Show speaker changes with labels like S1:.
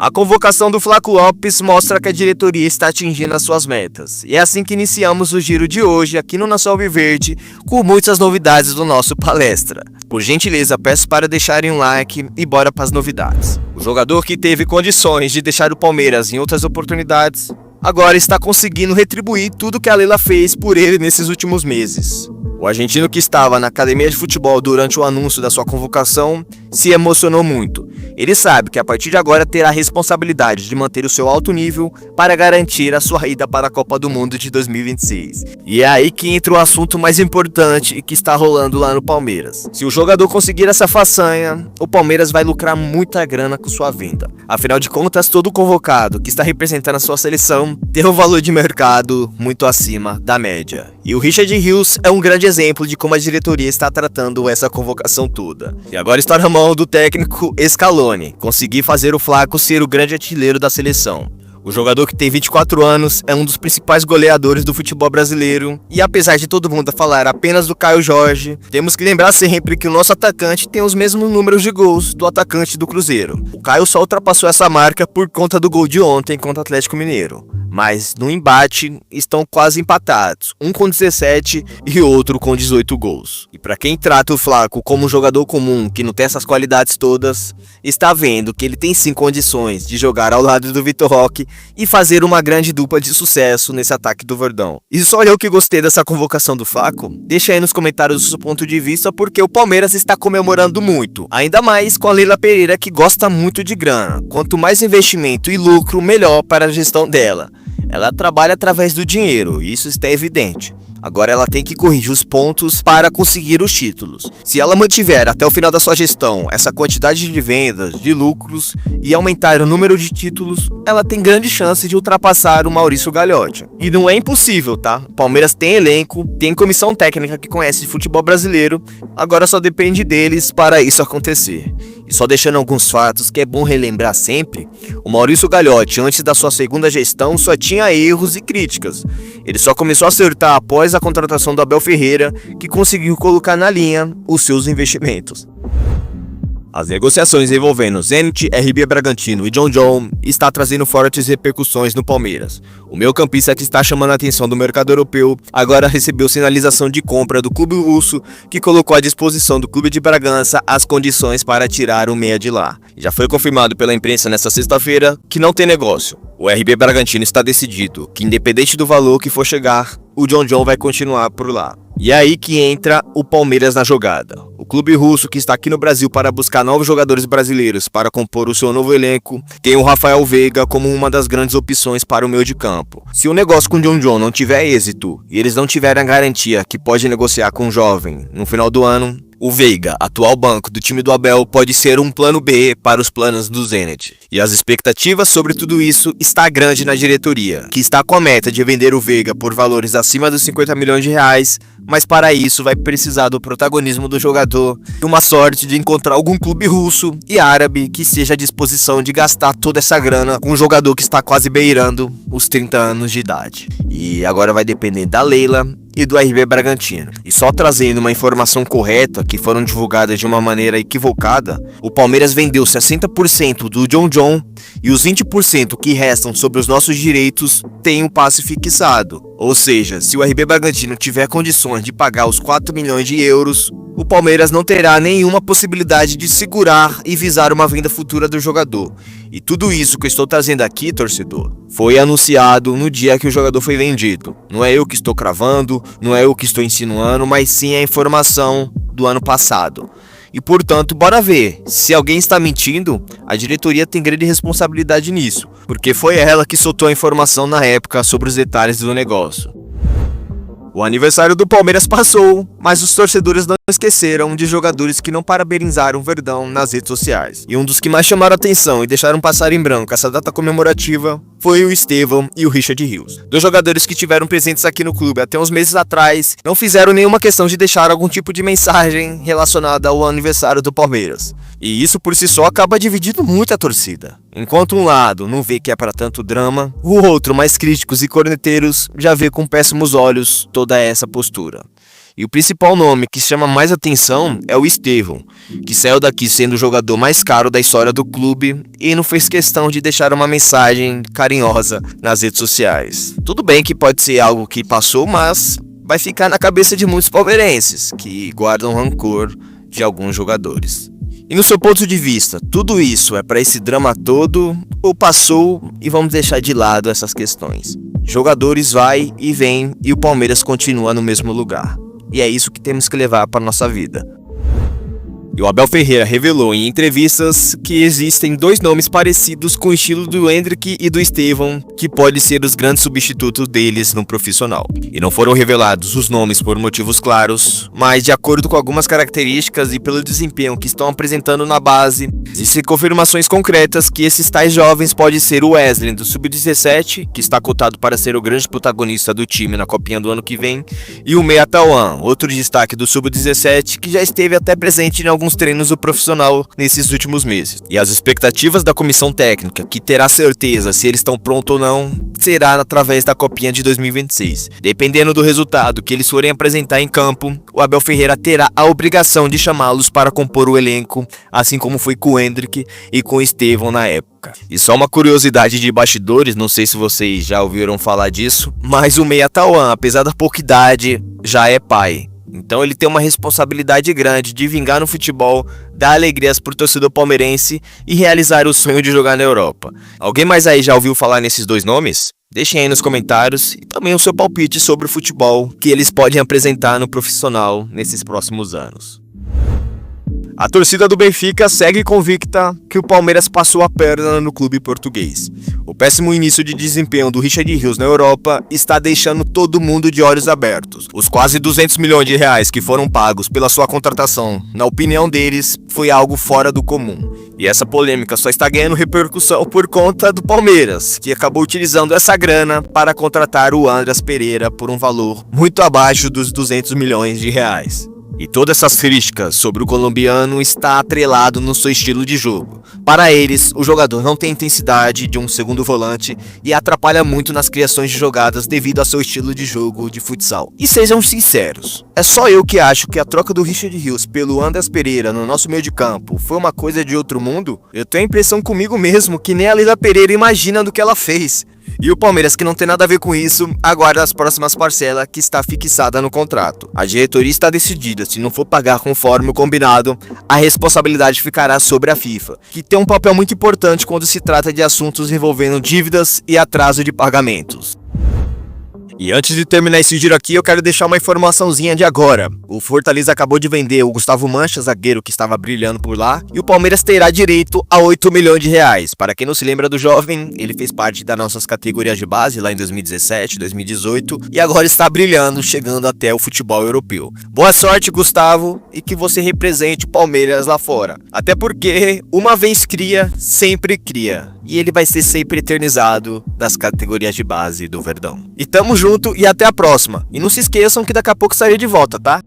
S1: A convocação do Flaco Lopes mostra que a diretoria está atingindo as suas metas. E é assim que iniciamos o giro de hoje aqui no Nação Alviverde, com muitas novidades do nosso palestra. Por gentileza, peço para deixarem um like e bora para as novidades. O jogador que teve condições de deixar o Palmeiras em outras oportunidades, agora está conseguindo retribuir tudo que a Leila fez por ele nesses últimos meses. O argentino que estava na academia de futebol durante o anúncio da sua convocação se emocionou muito. Ele sabe que a partir de agora terá a responsabilidade de manter o seu alto nível para garantir a sua ida para a Copa do Mundo de 2026. E é aí que entra o assunto mais importante que está rolando lá no Palmeiras. Se o jogador conseguir essa façanha, o Palmeiras vai lucrar muita grana com sua venda. Afinal de contas, todo convocado que está representando a sua seleção tem um valor de mercado muito acima da média. E o Richard Rios é um grande exemplo de como a diretoria está tratando essa convocação toda. E agora está na mão do técnico Scaloni conseguir fazer o Flaco ser o grande artilheiro da seleção. O jogador, que tem 24 anos, é um dos principais goleadores do futebol brasileiro, e apesar de todo mundo falar apenas do Caio Jorge, temos que lembrar sempre que o nosso atacante tem os mesmos números de gols do atacante do Cruzeiro. O Caio só ultrapassou essa marca por conta do gol de ontem contra o Atlético Mineiro, mas no embate estão quase empatados, um com 17 e outro com 18 gols. E para quem trata o Flaco como um jogador comum que não tem essas qualidades todas, está vendo que ele tem sim condições de jogar ao lado do Vitor Roque e fazer uma grande dupla de sucesso nesse ataque do Verdão. E só eu que gostei dessa convocação do Flaco? Deixa aí nos comentários o seu ponto de vista, porque o Palmeiras está comemorando muito, ainda mais com a Leila Pereira, que gosta muito de grana. Quanto mais investimento e lucro, melhor para a gestão dela. Ela trabalha através do dinheiro, isso está evidente. Agora ela tem que corrigir os pontos para conseguir os títulos. Se ela mantiver até o final da sua gestão essa quantidade de vendas, de lucros e aumentar o número de títulos, ela tem grande chance de ultrapassar o Maurício Gagliotti. E não é impossível, tá? O Palmeiras tem elenco, tem comissão técnica que conhece de futebol brasileiro, agora só depende deles para isso acontecer. E só deixando alguns fatos que é bom relembrar sempre, o Maurício Gagliotti, antes da sua segunda gestão, só tinha erros e críticas. Ele só começou a acertar após a contratação do Abel Ferreira, que conseguiu colocar na linha os seus investimentos. As negociações envolvendo Zenit, RB Bragantino e John está trazendo fortes repercussões no Palmeiras. O meio-campista, que está chamando a atenção do mercado europeu, agora recebeu sinalização de compra do clube russo, que colocou à disposição do clube de Bragança as condições para tirar o meia de lá. Já foi confirmado pela imprensa nesta sexta-feira que não tem negócio. O RB Bragantino está decidido que, independente do valor que for chegar, o John vai continuar por lá. E é aí que entra o Palmeiras na jogada. O clube russo, que está aqui no Brasil para buscar novos jogadores brasileiros para compor o seu novo elenco, tem o Rafael Veiga como uma das grandes opções para o meio de campo. Se o negócio com o John não tiver êxito e eles não tiverem a garantia que pode negociar com o jovem no final do ano, o Veiga, atual banco do time do Abel, pode ser um plano B para os planos do Zenit. E as expectativas sobre tudo isso está grande na diretoria, que está com a meta de vender o Veiga por valores acima dos 50 milhões de reais, mas para isso vai precisar do protagonismo do jogador e uma sorte de encontrar algum clube russo e árabe que esteja à disposição de gastar toda essa grana com um jogador que está quase beirando os 30 anos de idade. E agora vai depender da Leila e do RB Bragantino. E só trazendo uma informação correta, que foram divulgadas de uma maneira equivocada, o Palmeiras vendeu 60% do John e os 20% que restam sobre os nossos direitos têm um passe fixado. Ou seja, se o RB Bragantino tiver condições de pagar os 4 milhões de euros, o Palmeiras não terá nenhuma possibilidade de segurar e visar uma venda futura do jogador. E tudo isso que eu estou trazendo aqui, torcedor, foi anunciado no dia que o jogador foi vendido. Não é eu que estou cravando, não é eu que estou insinuando, mas sim a informação do ano passado. E portanto, bora ver. Se alguém está mentindo, a diretoria tem grande responsabilidade nisso, porque foi ela que soltou a informação na época sobre os detalhes do negócio. O aniversário do Palmeiras passou, mas os torcedores não esqueceram de jogadores que não parabenizaram o Verdão nas redes sociais. E um dos que mais chamaram atenção e deixaram passar em branco essa data comemorativa foi o Estevão e o Richard Rios. Dois jogadores que tiveram presentes aqui no clube até uns meses atrás, não fizeram nenhuma questão de deixar algum tipo de mensagem relacionada ao aniversário do Palmeiras. E isso por si só acaba dividindo muito a torcida. Enquanto um lado não vê que é para tanto drama, o outro, mais críticos e corneteiros, já vê com péssimos olhos toda essa postura. E o principal nome que chama mais atenção é o Estevão, que saiu daqui sendo o jogador mais caro da história do clube e não fez questão de deixar uma mensagem carinhosa nas redes sociais. Tudo bem que pode ser algo que passou, mas vai ficar na cabeça de muitos palmeirenses que guardam rancor de alguns jogadores. E no seu ponto de vista, tudo isso é para esse drama todo ou passou e vamos deixar de lado essas questões? Jogadores vai e vem e o Palmeiras continua no mesmo lugar. E é isso que temos que levar para nossa vida. E o Abel Ferreira revelou em entrevistas que existem dois nomes parecidos com o estilo do Endrick e do Estevão, que podem ser os grandes substitutos deles no profissional. E não foram revelados os nomes por motivos claros, mas de acordo com algumas características e pelo desempenho que estão apresentando na base, existem confirmações concretas que esses tais jovens podem ser o Wesley do Sub-17, que está cotado para ser o grande protagonista do time na Copinha do ano que vem, e o Meia Tauan, outro destaque do Sub-17, que já esteve até presente em alguns treinos do profissional nesses últimos meses. E as expectativas da comissão técnica, que terá certeza se eles estão prontos ou não, será através da Copinha de 2026. Dependendo do resultado que eles forem apresentar em campo, o Abel Ferreira terá a obrigação de chamá-los para compor o elenco, assim como foi com o Endrick e com o Estevão na época. E só uma curiosidade de bastidores, não sei se vocês já ouviram falar disso, mas o Meia Tauan, apesar da pouca idade, já é pai. Então ele tem uma responsabilidade grande de vingar no futebol, dar alegrias pro torcedor palmeirense e realizar o sonho de jogar na Europa. Alguém mais aí já ouviu falar nesses dois nomes? Deixem aí nos comentários e também o seu palpite sobre o futebol que eles podem apresentar no profissional nesses próximos anos. A torcida do Benfica segue convicta que o Palmeiras passou a perna no clube português. O péssimo início de desempenho do Richard Rios na Europa está deixando todo mundo de olhos abertos. Os quase 200 milhões de reais que foram pagos pela sua contratação, na opinião deles, foi algo fora do comum. E essa polêmica só está ganhando repercussão por conta do Palmeiras, que acabou utilizando essa grana para contratar o Andreas Pereira por um valor muito abaixo dos 200 milhões de reais. E todas essas críticas sobre o colombiano está atrelado no seu estilo de jogo. Para eles, o jogador não tem a intensidade de um segundo volante e atrapalha muito nas criações de jogadas devido ao seu estilo de jogo de futsal. E sejam sinceros, é só eu que acho que a troca do Richard Rios pelo Andreas Pereira no nosso meio de campo foi uma coisa de outro mundo? Eu tenho a impressão comigo mesmo que nem a Leila Pereira imagina do que ela fez. E o Palmeiras, que não tem nada a ver com isso, aguarda as próximas parcelas que está fixada no contrato. A diretoria está decidida, se não for pagar conforme o combinado, a responsabilidade ficará sobre a FIFA, que tem um papel muito importante quando se trata de assuntos envolvendo dívidas e atraso de pagamentos. E antes de terminar esse giro aqui, eu quero deixar uma informaçãozinha de agora. O Fortaleza acabou de vender o Gustavo Mancha, zagueiro que estava brilhando por lá, e o Palmeiras terá direito a 8 milhões de reais. Para quem não se lembra do jovem, ele fez parte das nossas categorias de base lá em 2017, 2018, e agora está brilhando, chegando até o futebol europeu. Boa sorte, Gustavo, e que você represente o Palmeiras lá fora. Até porque, uma vez cria, sempre cria. E ele vai ser sempre eternizado das categorias de base do Verdão. E tamo junto e até a próxima. E não se esqueçam que daqui a pouco estarei de volta, tá?